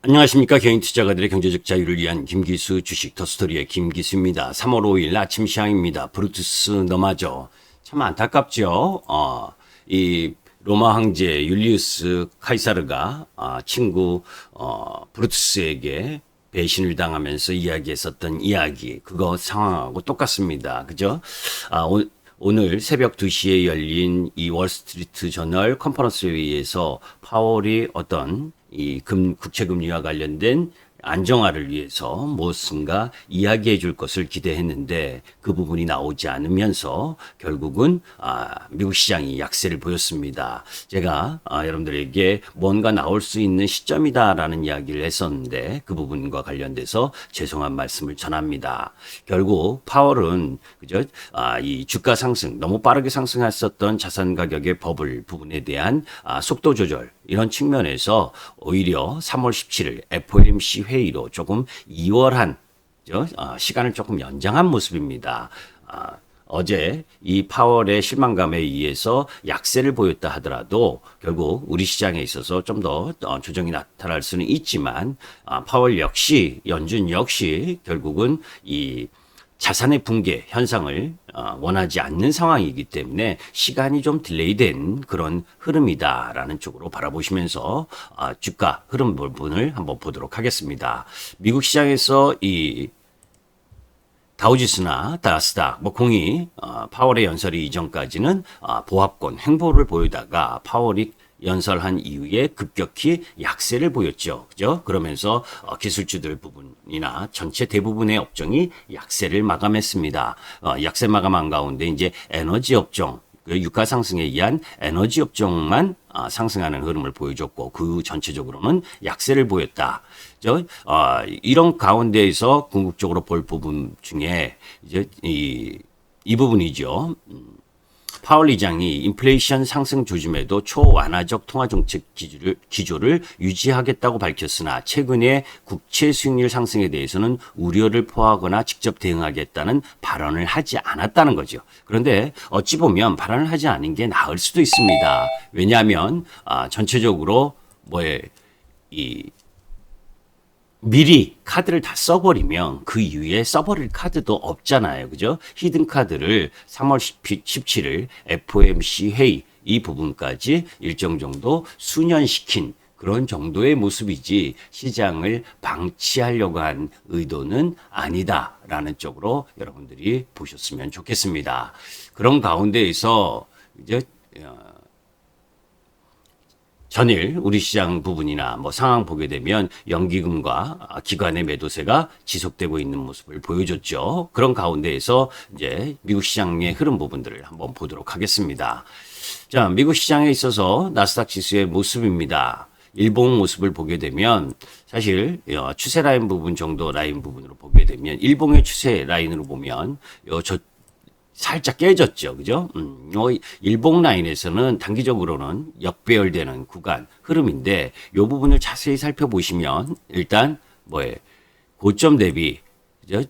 안녕하십니까. 개인 투자가들의 경제적 자유를 위한 김기수 주식 더스토리의 김기수입니다. 3월 5일 아침 시황입니다. 브루투스 너마저. 참 안타깝죠. 이 로마 황제 율리우스 카이사르가 친구 브루투스에게 배신을 당하면서 이야기했었던 이야기, 그거 상황하고 똑같습니다. 그죠? 오늘 새벽 2시에 열린 이 월스트리트 저널 컨퍼런스 회의에서 파월이 어떤 이 국채금리와 관련된 안정화를 위해서 무엇인가 이야기해 줄 것을 기대했는데 그 부분이 나오지 않으면서 결국은 미국 시장이 약세를 보였습니다. 제가 여러분들에게 뭔가 나올 수 있는 시점이다라는 이야기를 했었는데 그 부분과 관련돼서 죄송한 말씀을 전합니다. 결국 파월은 그죠? 이 주가 상승 너무 빠르게 상승했었던 자산 가격의 버블 부분에 대한 속도 조절 이런 측면에서 오히려 3월 17일 FOMC 회의로 조금 2월한 시간을 조금 연장한 모습입니다. 어제 이 파월의 실망감에 의해서 약세를 보였다 하더라도 결국 우리 시장에 있어서 좀 더 조정이 나타날 수는 있지만 파월 역시 연준 역시 결국은 이 자산의 붕괴 현상을 원하지 않는 상황이기 때문에 시간이 좀 딜레이된 그런 흐름이다라는 쪽으로 바라보시면서 주가 흐름 부분을 한번 보도록 하겠습니다. 미국 시장에서 이 다우지수나 나스닥, 공이 파월의 연설이 이전까지는 보합권 횡보를 보이다가 파월이 연설한 이후에 급격히 약세를 보였죠. 그죠? 그러면서 기술주들 부분이나 전체 대부분의 업종이 약세를 마감했습니다. 약세 마감한 가운데 이제 에너지 업종, 그 유가 상승에 의한 에너지 업종만 상승하는 흐름을 보여줬고 그 전체적으로는 약세를 보였다. 이런 가운데에서 궁극적으로 볼 부분 중에 이제 이 부분이죠. 파월 의장이 인플레이션 상승 조짐에도 초완화적 통화정책 기조를 유지하겠다고 밝혔으나 최근에 국채 수익률 상승에 대해서는 우려를 포하거나 직접 대응하겠다는 발언을 하지 않았다는 거죠. 그런데 어찌 보면 발언을 하지 않은 게 나을 수도 있습니다. 왜냐하면 전체적으로 미리 카드를 다 써버리면 그 이후에 써버릴 카드도 없잖아요. 그죠? 히든 카드를 3월 17일 FOMC 회의 이 부분까지 일정 정도 수년시킨 그런 정도의 모습이지 시장을 방치하려고 한 의도는 아니다라는 쪽으로 여러분들이 보셨으면 좋겠습니다. 그런 가운데에서 이제 전일 우리 시장 부분이나 상황 보게 되면 연기금과 기관의 매도세가 지속되고 있는 모습을 보여줬죠. 그런 가운데에서 이제 미국 시장의 흐름 부분들을 한번 보도록 하겠습니다. 자, 미국 시장에 있어서 나스닥 지수의 모습입니다. 일봉 모습을 보게 되면 사실 추세 라인 부분 정도 라인 부분으로 보게 되면 일봉의 추세 라인으로 보면 살짝 깨졌죠. 그죠? 일봉 라인에서는 단기적으로는 역배열되는 구간 흐름인데 이 부분을 자세히 살펴보시면 일단 고점 대비 그죠?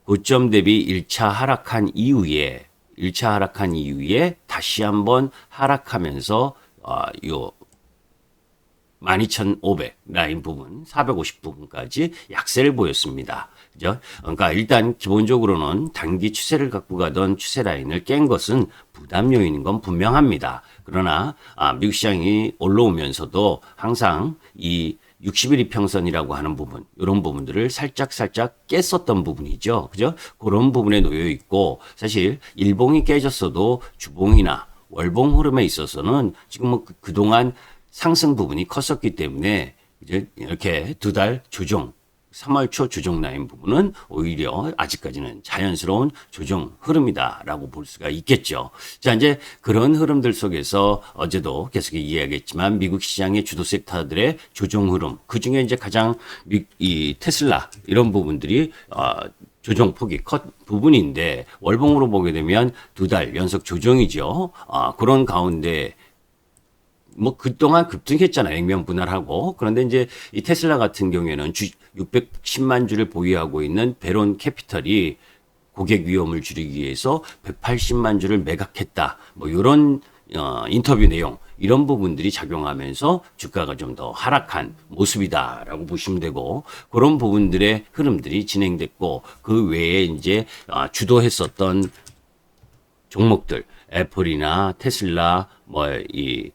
고점 대비 1차 하락한 이후에 다시 한번 하락하면서 요 12,500 라인 부분, 450 부분까지 약세를 보였습니다. 그죠? 그러니까 일단 기본적으로는 단기 추세를 갖고 가던 추세 라인을 깬 것은 부담 요인인 건 분명합니다. 그러나 미국 시장이 올라오면서도 항상 이 60일 이평선이라고 하는 부분, 이런 부분들을 살짝 깼었던 부분이죠. 그죠? 그런 부분에 놓여 있고 사실 일봉이 깨졌어도 주봉이나 월봉 흐름에 있어서는 지금 그동안 상승 부분이 컸었기 때문에 이제 이렇게 두 달 조정, 3월 초 조정 라인 부분은 오히려 아직까지는 자연스러운 조정 흐름이다라고 볼 수가 있겠죠. 자, 이제 그런 흐름들 속에서 어제도 계속 이야기했지만 미국 시장의 주도 섹터들의 조정 흐름, 그 중에 이제 가장 이 테슬라 이런 부분들이 조정폭이 컸 부분인데 월봉으로 보게 되면 두 달 연속 조정이죠. 그런 가운데 그동안 급등했잖아요. 액면분할하고. 그런데 이제 이 테슬라 같은 경우에는 610만 주를 보유하고 있는 베론 캐피털이 고객 위험을 줄이기 위해서 180만 주를 매각했다. 이런 인터뷰 내용 이런 부분들이 작용하면서 주가가 좀 더 하락한 모습이다라고 보시면 되고, 그런 부분들의 흐름들이 진행됐고, 그 외에 이제 주도했었던 종목들, 애플이나 테슬라, 이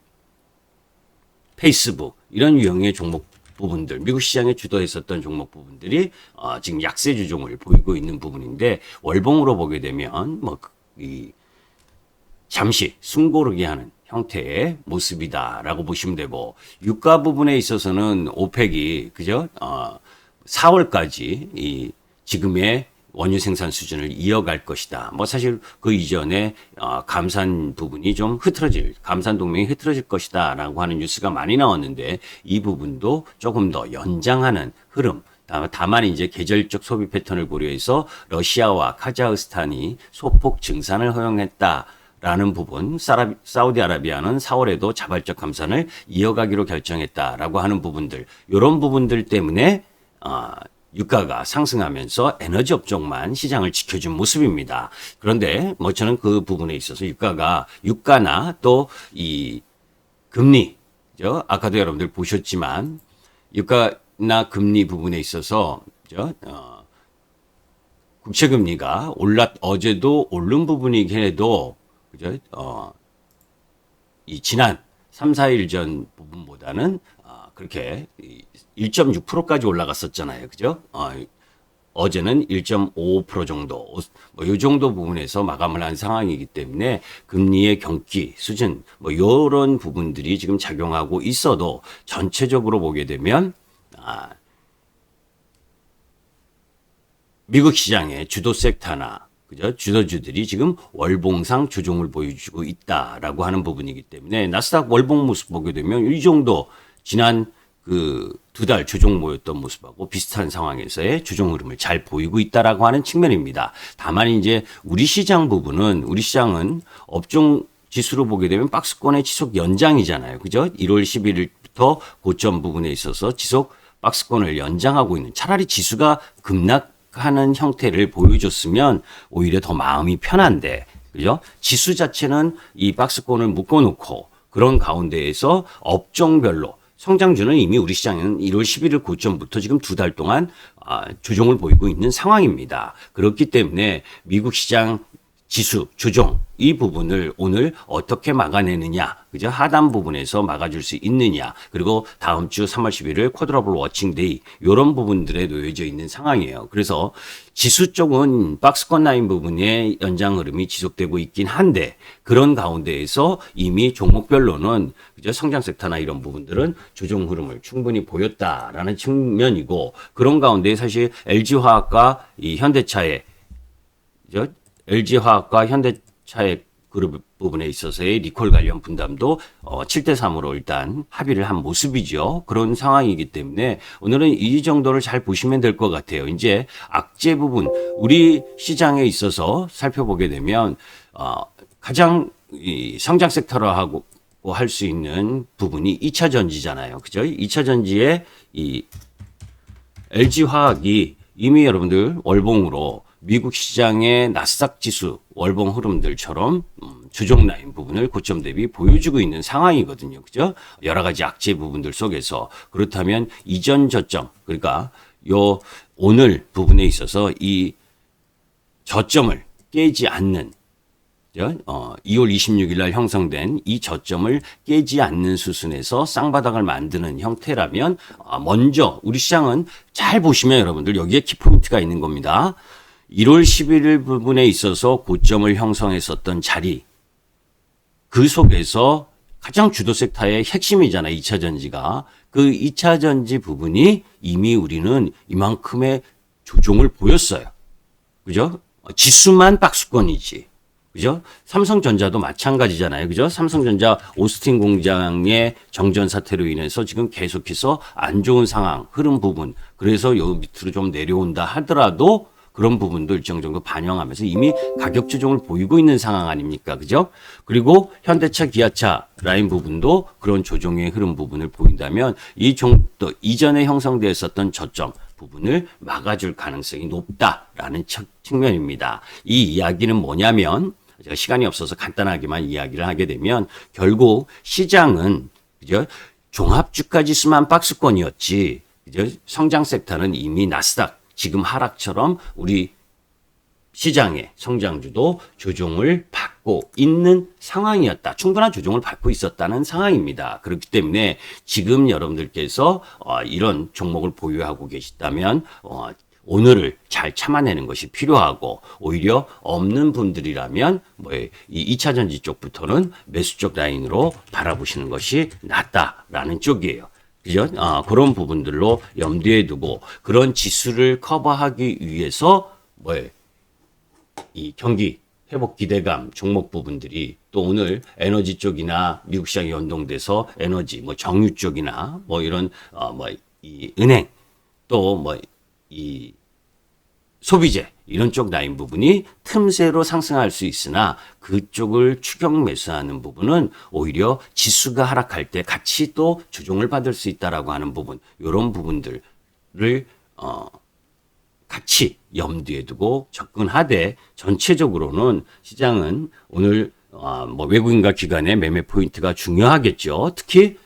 페이스북 이런 유형의 종목 부분들, 미국 시장에 주도했었던 종목 부분들이 지금 약세 주종을 보이고 있는 부분인데, 월봉으로 보게 되면 잠시 숨고르게 하는 형태의 모습이다라고 보시면 되고, 유가 부분에 있어서는 오펙이 그죠? 4월까지 이 지금의 원유 생산 수준을 이어갈 것이다. 사실 그 이전에 감산 부분이 좀 감산 동맹이 흐트러질 것이다라고 하는 뉴스가 많이 나왔는데, 이 부분도 조금 더 연장하는 흐름. 다만 이제 계절적 소비 패턴을 고려해서 러시아와 카자흐스탄이 소폭 증산을 허용했다. 라는 부분, 사우디아라비아는 4월에도 자발적 감산을 이어가기로 결정했다라고 하는 부분들, 이런 부분들 때문에 유가가 상승하면서 에너지 업종만 시장을 지켜준 모습입니다. 그런데 저는 그 부분에 있어서 유가나 또 이 금리, 아까도 여러분들 보셨지만 유가나 금리 부분에 있어서 국채금리가 어제도 오른 부분이긴 해도 그죠? 이 지난 3, 4일 전 부분보다는 그렇게 1.6%까지 올라갔었잖아요. 그죠? 어제는 1.5% 정도, 요 정도 부분에서 마감을 한 상황이기 때문에 금리의 경기 수준, 요런 부분들이 지금 작용하고 있어도 전체적으로 보게 되면, 미국 시장의 주도 섹터나 그죠? 주도주들이 지금 월봉상 조정을 보여주고 있다라고 하는 부분이기 때문에, 나스닥 월봉 모습 보게 되면 이 정도 지난 그 2달 조정 모였던 모습하고 비슷한 상황에서의 조정 흐름을 잘 보이고 있다라고 하는 측면입니다. 다만 이제 우리 시장은 업종 지수로 보게 되면 박스권의 지속 연장이잖아요. 그죠? 1월 11일부터 고점 부분에 있어서 지속 박스권을 연장하고 있는, 차라리 지수가 급락하는 형태를 보여줬으면 오히려 더 마음이 편한데, 그죠? 지수 자체는 이 박스권을 묶어놓고 그런 가운데에서 업종별로 성장주는 이미 우리 시장에는 1월 11일 고점부터 지금 2달 동안 조정을 보이고 있는 상황입니다. 그렇기 때문에 미국 시장 지수 조정 이 부분을 오늘 어떻게 막아내느냐, 그죠? 하단 부분에서 막아줄 수 있느냐, 그리고 다음 주 3월 11일 쿼드러블 워칭데이 이런 부분들에 놓여져 있는 상황이에요. 그래서 지수 쪽은 박스권 라인 부분의 연장 흐름이 지속되고 있긴 한데, 그런 가운데에서 이미 종목별로는 그죠? 성장 섹터나 이런 부분들은 조정 흐름을 충분히 보였다라는 측면이고, 그런 가운데 사실 LG화학과 이 현대차의 그죠? LG화학과 현대차의 그룹 부분에 있어서의 리콜 관련 분담도 7대3으로 일단 합의를 한 모습이죠. 그런 상황이기 때문에 오늘은 이 정도를 잘 보시면 될 것 같아요. 이제 악재 부분, 우리 시장에 있어서 살펴보게 되면 가장 이 성장 섹터로 하고 할 수 있는 부분이 2차 전지잖아요. 그죠? 2차 전지의 이 LG화학이 이미 여러분들 월봉으로 미국 시장의 나스닥 지수 월봉 흐름들처럼 주종 라인 부분을 고점 대비 보여주고 있는 상황이거든요. 그죠? 여러 가지 악재 부분들 속에서. 그렇다면 이전 저점, 그러니까 오늘 부분에 있어서 이 저점을 깨지 않는 2월 26일 날 형성된 이 저점을 깨지 않는 수순에서 쌍바닥을 만드는 형태라면, 먼저 우리 시장은 잘 보시면 여러분들 여기에 키포인트가 있는 겁니다. 1월 11일 부분에 있어서 고점을 형성했었던 자리, 그 속에서 가장 주도 섹터의 핵심이잖아요. 2차 전지가. 그 2차 전지 부분이 이미 우리는 이만큼의 조정을 보였어요. 그죠? 지수만 박스권이지. 그죠? 삼성전자도 마찬가지잖아요. 그죠? 삼성전자 오스틴 공장의 정전 사태로 인해서 지금 계속해서 안 좋은 상황, 흐름 부분. 그래서 요 밑으로 좀 내려온다 하더라도 그런 부분도 일정 정도 반영하면서 이미 가격 조정을 보이고 있는 상황 아닙니까? 그죠? 그리고 현대차, 기아차 라인 부분도 그런 조정의 흐름 부분을 보인다면 또 이전에 형성되었었던 저점 부분을 막아줄 가능성이 높다라는 측면입니다. 이 이야기는 뭐냐면 제가 시간이 없어서 간단하게만 이야기를 하게 되면 결국 시장은 그죠? 종합주가지수만 박스권이었지. 그죠? 성장 섹터는 이미 나스닥 지금 하락처럼 우리 시장의 성장주도 조정을 받고 있는 상황이었다. 충분한 조정을 받고 있었다는 상황입니다. 그렇기 때문에 지금 여러분들께서 이런 종목을 보유하고 계시다면 오늘을 잘 참아내는 것이 필요하고 오히려 없는 분들이라면 이 2차 전지 쪽부터는 매수 쪽 라인으로 바라보시는 것이 낫다라는 쪽이에요. 그죠? 그런 부분들로 염두에 두고 그런 지수를 커버하기 위해서 이 경기 회복 기대감 종목 부분들이 또 오늘 에너지 쪽이나 미국 시장이 연동돼서 에너지 정유 쪽이나 이런 이 은행 또 이 소비재 이런 쪽 라인 부분이 틈새로 상승할 수 있으나 그쪽을 추격 매수하는 부분은 오히려 지수가 하락할 때 같이 또 조정을 받을 수 있다라고 하는 부분 이런 부분들을 같이 염두에 두고 접근하되 전체적으로는 시장은 오늘 외국인과 기관의 매매 포인트가 중요하겠죠. 특히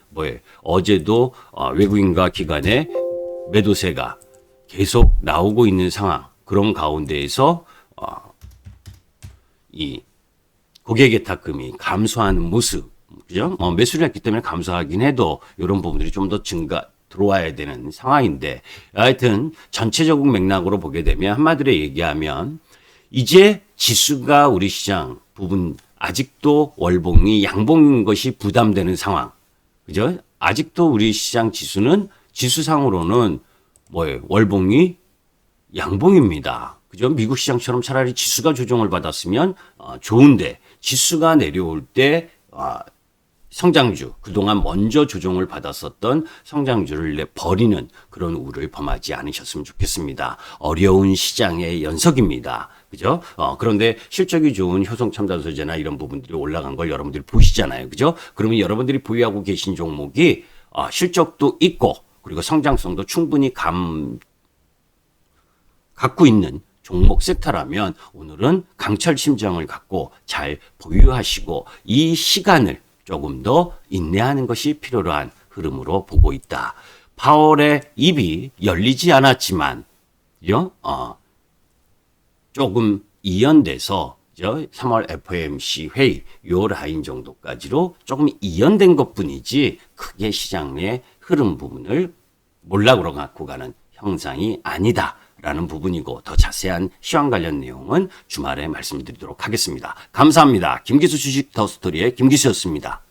어제도 외국인과 기관의 매도세가 계속 나오고 있는 상황 그런 가운데에서 이 고객의 탁금이 감소하는 모습 그죠? 매수를 했기 때문에 감소하긴 해도 이런 부분들이 좀 더 들어와야 되는 상황인데 하여튼 전체적인 맥락으로 보게 되면 한마디로 얘기하면 이제 지수가 우리 시장 부분 아직도 월봉이 양봉인 것이 부담되는 상황 그죠? 아직도 우리 시장 지수는 지수상으로는 월봉이 양봉입니다. 그죠? 미국 시장처럼 차라리 지수가 조정을 받았으면 좋은데 지수가 내려올 때 성장주, 그동안 먼저 조정을 받았었던 성장주를 버리는 그런 우를 범하지 않으셨으면 좋겠습니다. 어려운 시장의 연속입니다. 그죠? 그런데 실적이 좋은 효성첨단소재나 이런 부분들이 올라간 걸 여러분들이 보시잖아요. 그죠? 그러면 여러분들이 보유하고 계신 종목이 실적도 있고 그리고 성장성도 충분히 갖고 있는 종목 섹터라면 오늘은 강철 심정을 갖고 잘 보유하시고 이 시간을 조금 더 인내하는 것이 필요로 한 흐름으로 보고 있다. 파월의 입이 열리지 않았지만 조금 이연돼서 3월 FOMC 회의 요 라인 정도까지로 조금 이연된 것뿐이지 크게 시장의 흐름 부분을 몰락으로 갖고 가는 형상이 아니다라는 부분이고 더 자세한 시황 관련 내용은 주말에 말씀드리도록 하겠습니다. 감사합니다. 김기수 주식 더 스토리의 김기수였습니다.